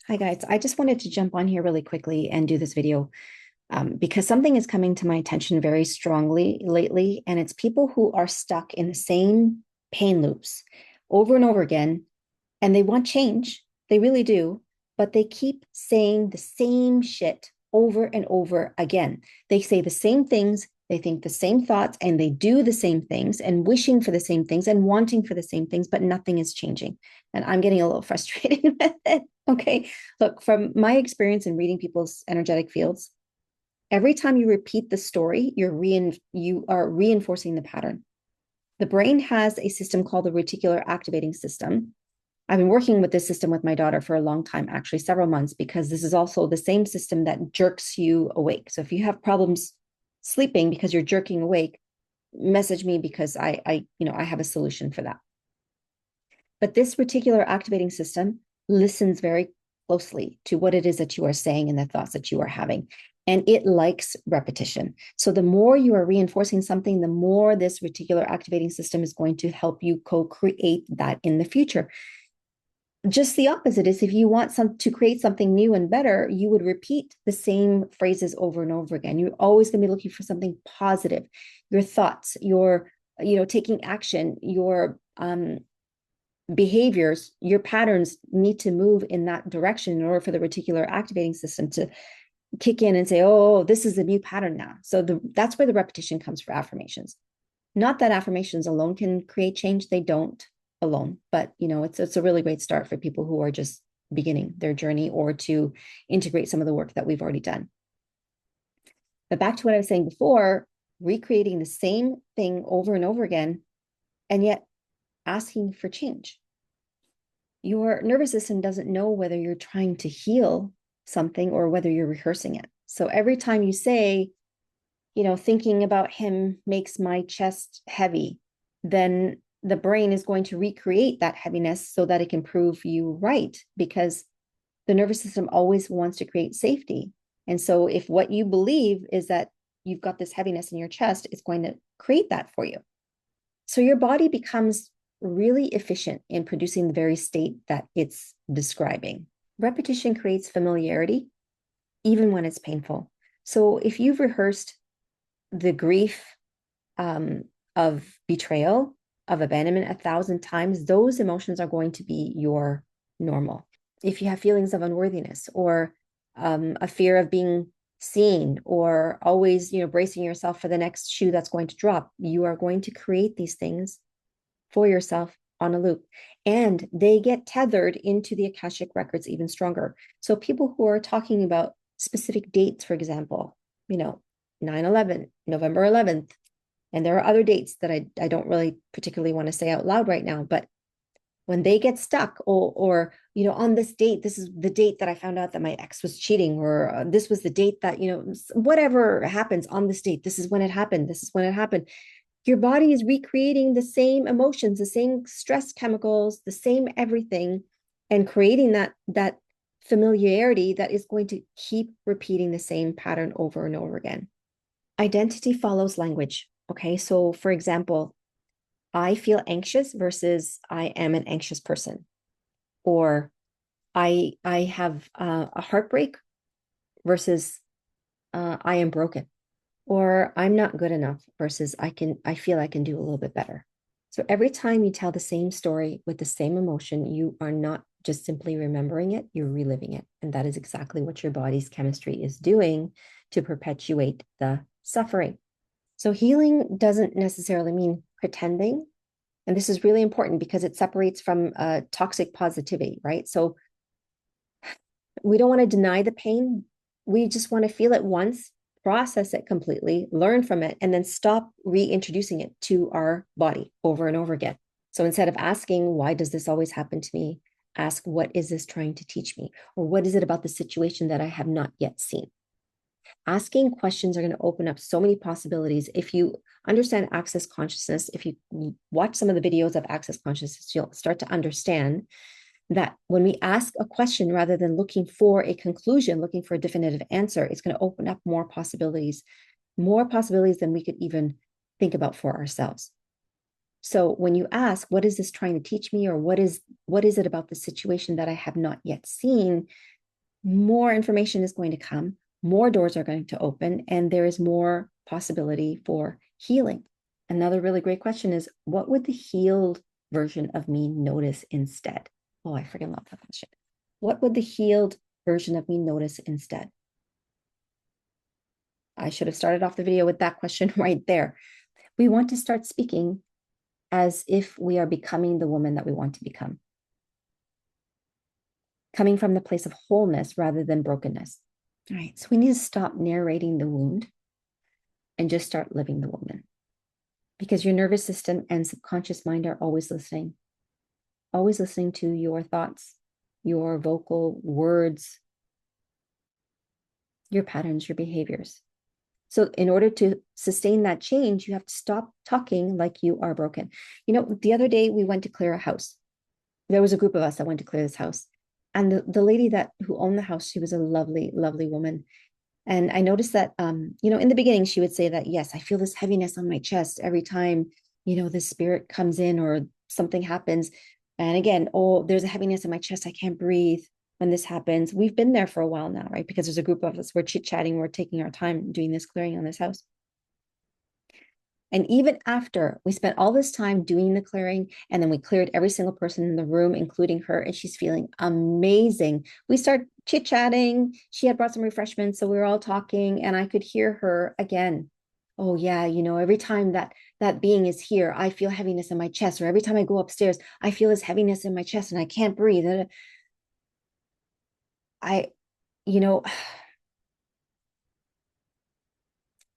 Hi guys, I just wanted to jump on here really quickly and do this video because something is coming to my attention very strongly lately, and it's people who are stuck in the same pain loops over and over again, and they want change. They really do, but they keep saying the same shit over and over again. They say the same things, they think the same thoughts, and they do the same things, and wishing for the same things, and wanting for the same things, but nothing is changing. And I'm getting a little frustrated with it. Okay. Look, from my experience in reading people's energetic fields, every time you repeat the story, you are reinforcing the pattern. The brain has a system called the reticular activating system. I've been working with this system with my daughter for a long time, actually several months, because this is also the same system that jerks you awake. So if you have problems sleeping because you're jerking awake, message me because I have a solution for that. But this reticular activating system listens very closely to what it is that you are saying and the thoughts that you are having. And it likes repetition. So the more you are reinforcing something, the more this reticular activating system is going to help you co-create that in the future. Just the opposite is if you want to create something new and better, you would repeat the same phrases over and over again. You're always going to be looking for something positive. Your thoughts, your, taking action, your behaviors, your patterns need to move in that direction in order for the reticular activating system to kick in and say, oh, this is a new pattern now. So that's where the repetition comes for affirmations. Not that affirmations alone can create change. They don't alone, but it's a really great start for people who are just beginning their journey or to integrate some of the work that we've already done. But back to what I was saying before, recreating the same thing over and over again, and yet asking for change. Your nervous system doesn't know whether you're trying to heal something or whether you're rehearsing it. So every time you say, thinking about him makes my chest heavy, then the brain is going to recreate that heaviness so that it can prove you right, because the nervous system always wants to create safety. And so if what you believe is that you've got this heaviness in your chest, it's going to create that for you. So your body becomes really efficient in producing the very state that it's describing. Repetition creates familiarity, even when it's painful. So if you've rehearsed the grief of betrayal, of abandonment 1,000 times, those emotions are going to be your normal. If you have feelings of unworthiness or a fear of being seen or always, bracing yourself for the next shoe that's going to drop, you are going to create these things for yourself on a loop. And they get tethered into the Akashic Records even stronger. So people who are talking about specific dates, for example, 9/11, November 11th, and there are other dates that I don't really particularly want to say out loud right now, but when they get stuck or on this date, this is the date that I found out that my ex was cheating, or this was the date that, whatever happens on this date, this is when it happened. This is when it happened. Your body is recreating the same emotions, the same stress chemicals, the same everything, and creating that familiarity that is going to keep repeating the same pattern over and over again. Identity follows language. Okay. So for example, I feel anxious versus I am an anxious person, or I have a heartbreak versus I am broken, or I'm not good enough versus I feel I can do a little bit better. So every time you tell the same story with the same emotion, you are not just simply remembering it, you're reliving it. And that is exactly what your body's chemistry is doing to perpetuate the suffering. So healing doesn't necessarily mean pretending. And this is really important because it separates from toxic positivity, right? So we don't want to deny the pain. We just want to feel it once, process it completely, learn from it, and then stop reintroducing it to our body over and over again. So instead of asking, why does this always happen to me? Ask, what is this trying to teach me? Or what is it about the situation that I have not yet seen? Asking questions are going to open up so many possibilities. If you understand access consciousness, if you watch some of the videos of access consciousness, you'll start to understand that when we ask a question rather than looking for a conclusion, looking for a definitive answer, it's going to open up more possibilities than we could even think about for ourselves. So when you ask, what is this trying to teach me? Or what is it about the situation that I have not yet seen? more information is going to come, more doors are going to open, and there is more possibility for healing. Another really great question is, what would the healed version of me notice instead? Oh, I freaking love that question. What would the healed version of me notice instead? I should have started off the video with that question right there. We want to start speaking as if we are becoming the woman that we want to become, coming from the place of wholeness rather than brokenness. All right, so we need to stop narrating the wound and just start living the woman, because your nervous system and subconscious mind are always listening to your thoughts, your vocal words, your patterns, your behaviors. So in order to sustain that change, you have to stop talking like you are broken. You know, the other day we went to clear a house. There was a group of us that went to clear this house. And the lady who owned the house, she was a lovely, lovely woman. And I noticed that, in the beginning, she would say that, yes, I feel this heaviness on my chest every time, this spirit comes in or something happens. And again, oh, there's a heaviness in my chest. I can't breathe when this happens. We've been there for a while now, right? Because there's a group of us, we're chit-chatting, we're taking our time doing this clearing on this house. And even after we spent all this time doing the clearing, and then we cleared every single person in the room, including her, and she's feeling amazing. We start chit-chatting. She had brought some refreshments, so we were all talking, and I could hear her again. Oh yeah, every time that being is here, I feel heaviness in my chest, or every time I go upstairs, I feel this heaviness in my chest and I can't breathe. And I, you know,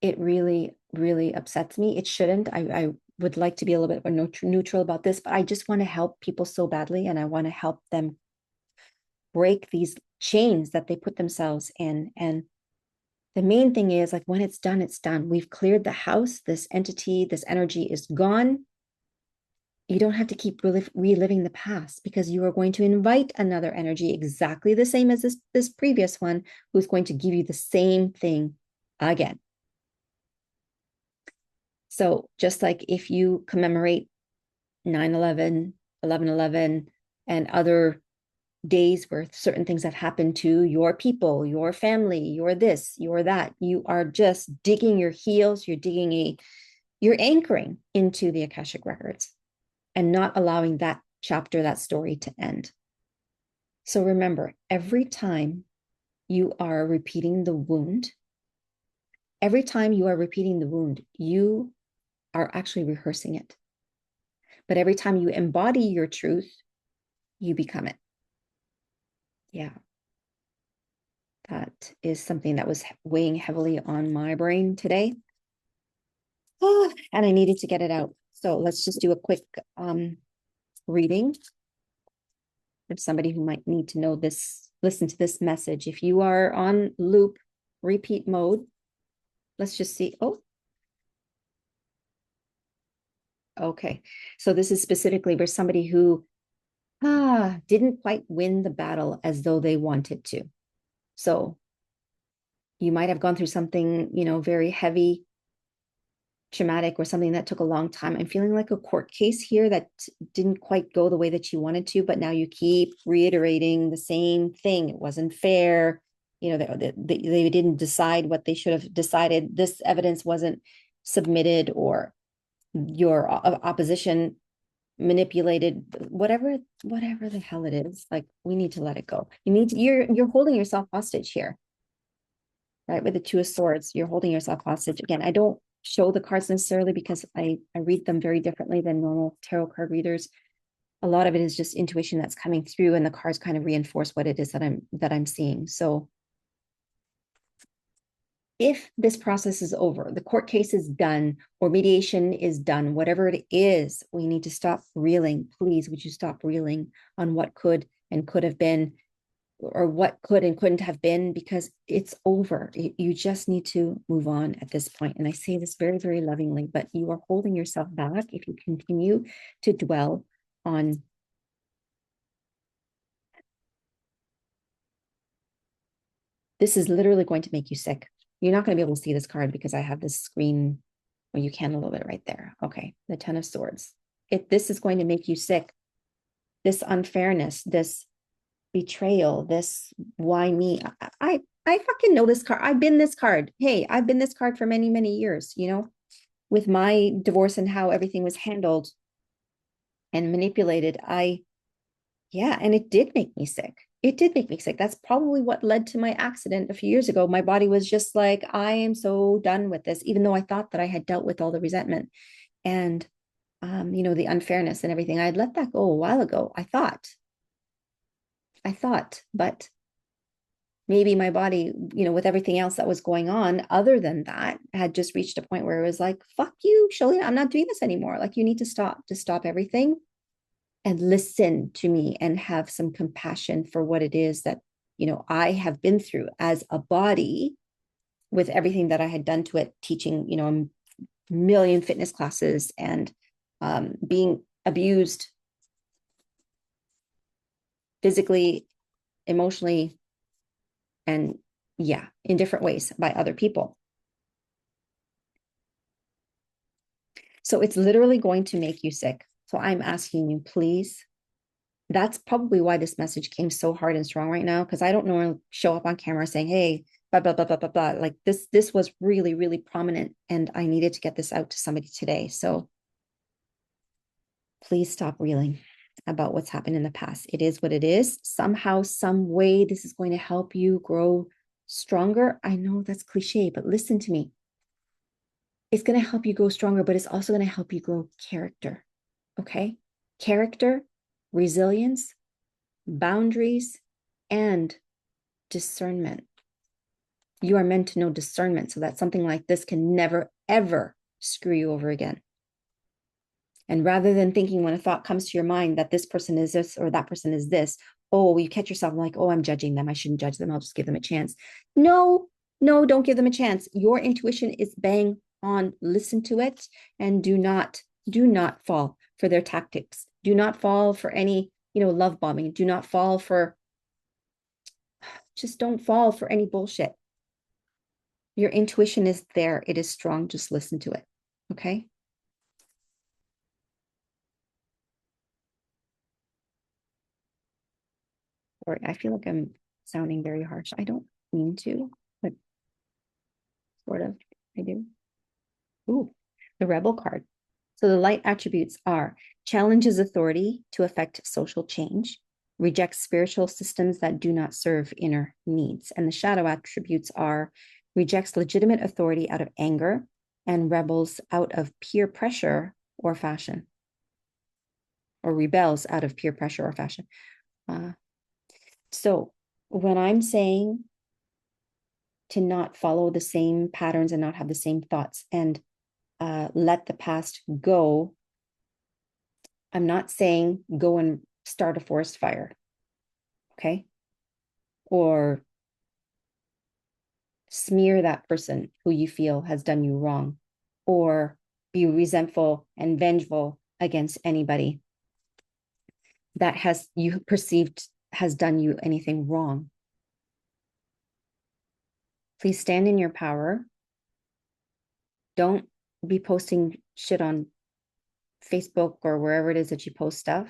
it really, really upsets me. It shouldn't. I would like to be a little bit more neutral about this, but I just want to help people so badly, and I want to help them break these chains that they put themselves in. And the main thing is, like, when it's done, it's done. We've cleared the house. This entity, this energy is gone. You don't have to keep reliving the past, because you are going to invite another energy exactly the same as this previous one, who's going to give you the same thing again. So just like if you commemorate 9/11, 11/11, and other days where certain things have happened to your people, your family, your this, your that, you are just digging your heels, you're anchoring into the Akashic Records and not allowing that chapter, that story to end. So remember, every time you are repeating the wound, you are actually rehearsing it. But every time you embody your truth, you become it. Yeah. That is something that was weighing heavily on my brain today. Oh, and I needed to get it out. So let's just do a quick reading for somebody who might need to know this, listen to this message. If you are on loop, repeat mode, let's just see. Oh, okay. So this is specifically for somebody who didn't quite win the battle as though they wanted to. So you might have gone through something, very heavy, traumatic, or something that took a long time. I'm feeling like a court case here that didn't quite go the way that you wanted to, but now you keep reiterating the same thing. It wasn't fair. They didn't decide what they should have decided. This evidence wasn't submitted, or your opposition manipulated, whatever the hell it is. Like, we need to let it go. You're holding yourself hostage here, right? With the Two of Swords, you're holding yourself hostage. Again, I don't show the cards necessarily because I read them very differently than normal tarot card readers. A lot of it is just intuition that's coming through, and the cards kind of reinforce what it is that I'm seeing. So if this process is over, the court case is done, or mediation is done, whatever it is, we need to stop reeling. Please, would you stop reeling on what could and could have been, or what could and couldn't have been, because it's over. You just need to move on at this point. And I say this very, very lovingly, but you are holding yourself back if you continue to dwell on this. Is literally going to make you sick. You're not going to be able to see this card because I have this screen where you can a little bit right there. Okay, the Ten of Swords. This is going to make you sick. This unfairness, this betrayal, this why me. I fucking know this card. I've been this card. Hey, I've been this card for many, many years, with my divorce and how everything was handled and manipulated. Yeah, and it did make me sick. It did make me sick. That's probably what led to my accident a few years ago. My body was just like, I am so done with this, even though I thought that I had dealt with all the resentment and the unfairness and everything. I had let that go a while ago. I thought, but maybe my body, with everything else that was going on, other than that, had just reached a point where it was like, fuck you, Shalina, I'm not doing this anymore. Like, you need to stop everything and listen to me and have some compassion for what it is that, I have been through as a body with everything that I had done to it, teaching, a million fitness classes and being abused physically, emotionally, and yeah, in different ways by other people. So it's literally going to make you sick. So I'm asking you, please. That's probably why this message came so hard and strong right now, because I don't normally show up on camera saying, hey, blah, blah, blah, blah, blah, blah. Like this was really, really prominent, and I needed to get this out to somebody today. So please stop reeling about what's happened in the past. It is what it is. Somehow, some way, this is going to help you grow stronger. I know that's cliche, but listen to me. It's going to help you grow stronger, but it's also going to help you grow character. Okay? Character, resilience, boundaries, and discernment. You are meant to know discernment so that something like this can never, ever screw you over again. And rather than thinking when a thought comes to your mind that this person is this or that person is this, oh, you catch yourself like, oh, I'm judging them. I shouldn't judge them. I'll just give them a chance. No, don't give them a chance. Your intuition is bang on. Listen to it and do not fall for their tactics. Do not fall for any, love bombing. Do not fall for, just don't fall for any bullshit. Your intuition is there. It is strong. Just listen to it. Okay. Or I feel like I'm sounding very harsh. I don't mean to, but sort of I do. Ooh, the rebel card. So the light attributes are challenges authority to affect social change, rejects spiritual systems that do not serve inner needs. And the shadow attributes are rejects legitimate authority out of anger and rebels out of peer pressure or fashion, or rebels out of peer pressure or fashion. So when I'm saying to not follow the same patterns and not have the same thoughts and let the past go, I'm not saying go and start a forest fire, okay? Or smear that person who you feel has done you wrong, or be resentful and vengeful against anybody that has you perceived has done you anything wrong. Please stand in your power. Don't be posting shit on Facebook or wherever it is that you post stuff.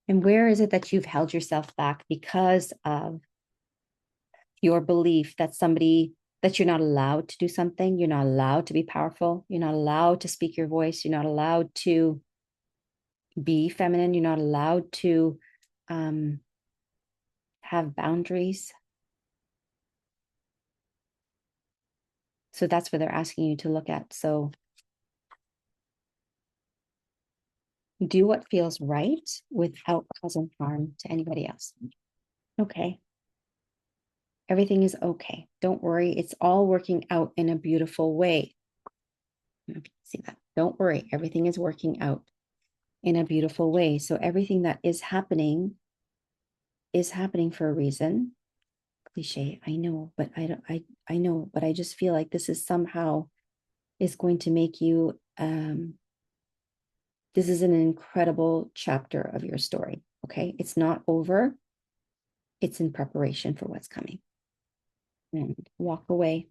And where is it that you've held yourself back because of your belief that you're not allowed to do something, you're not allowed to be powerful, you're not allowed to speak your voice, you're not allowed to be feminine, you're not allowed to have boundaries. So that's what they're asking you to look at. So do what feels right without causing harm to anybody else. Okay. Everything is okay. Don't worry. It's all working out in a beautiful way. See that? Don't worry. Everything is working out in a beautiful way. So everything that is happening for a reason. Cliche, I know, but I know, but I just feel like this is somehow is going to make you this is an incredible chapter of your story. Okay. It's not over. It's in preparation for what's coming. And walk away,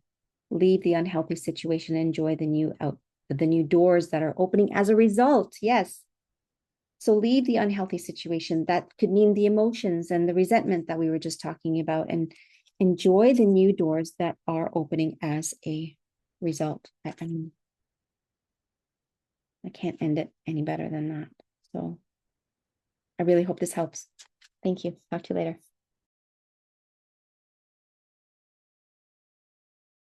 leave the unhealthy situation, enjoy the new doors that are opening as a result. Yes. So leave the unhealthy situation. That could mean the emotions and the resentment that we were just talking about, and enjoy the new doors that are opening as a result. I can't end it any better than that. So I really hope this helps. Thank you. Talk to you later.